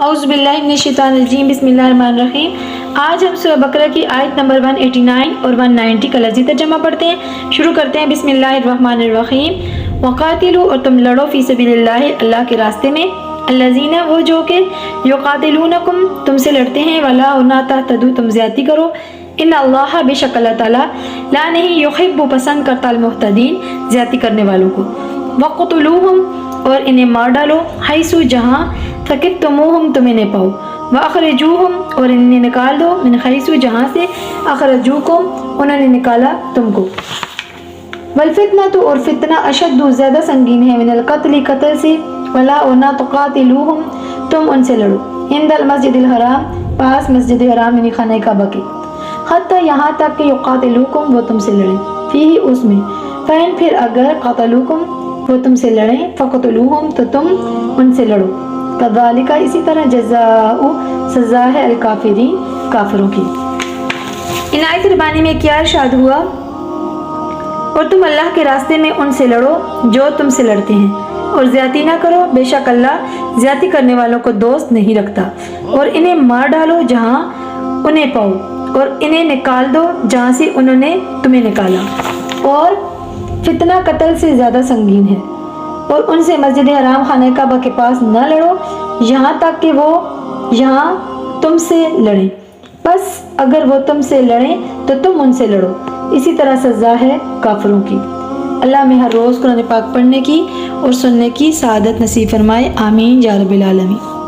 اعوذ باللہ من الشیطان الرجیم، بسم اللہ الرحمن الرحیم۔ آج ہم سورہ بقرہ کی آیت نمبر 189 اور 190 کا لفظی ترجمہ پڑھتے ہیں۔ شروع کرتے ہیں بسم اللہ الرحمن الرحیم۔ وقاتلوا، اور تم لڑو، فی سبیل اللہ، اللہ کے راستے میں، الذین، وہ جو کہ یقاتلونکم، تم سے لڑتے ہیں، ولا نہ تعتدوا، تم زیادتی کرو، ان اللہ، بے شک اللہ تعالیٰ، لا نہیں، یحب، پسند کرتا، المعتدین، زیادتی کرنے والوں کو۔ وقتلوہم، اور انہیں مار ڈالو، حیث، جہاں، ثقفتموہم، تم انہیں پاؤ، واخرجوہم، اور انہیں نکال دو، من حیث، جہاں سے، اخرجوکم، انہوں نے نکالا تم کو۔ والفتنۃ، اور فتنہ، اشد، زیادہ سنگین ہے، من القتل، قتل سے، ولا، اور نہ تقاتلوہم، تم ان سے لڑو، عند المسجد الحرام، پاس مسجد حرام یعنی خانہ کعبہ کے، حتی، یہاں تک کہ یقاتلوکم، وہ تم سے لڑیں، فیہ، اس میں، فین، پھر اگر، قاتلوکم، وہ تم سے لڑیں، فقتلوہم، تو تم ان سے لڑو، کذالک، اسی طرح، جزاء، سزا ہے، الکافرین، کافروں کی۔ ان آیت ربانی میں کیا ارشاد ہوا؟ اور تم اللہ کے راستے میں ان سے لڑو جو تم سے لڑتے ہیں، اور زیادتی نہ کرو، بے شک اللہ زیادتی کرنے والوں کو دوست نہیں رکھتا، اور انہیں مار ڈالو جہاں انہیں پاؤ، اور انہیں نکال دو جہاں سے انہوں نے تمہیں نکالا، اور فتنہ قتل سے زیادہ سنگین ہے، اور ان سے مسجد حرام خانہ کعبہ کے پاس نہ لڑو یہاں تک کہ وہ یہاں تم سے لڑیں، بس اگر وہ تم سے لڑیں تو تم ان سے لڑو، اسی طرح سزا ہے کافروں کی۔ اللہ میں ہر روز قرآن پاک پڑھنے کی اور سننے کی سعادت نصیب فرمائے، آمین یا رب العالمین۔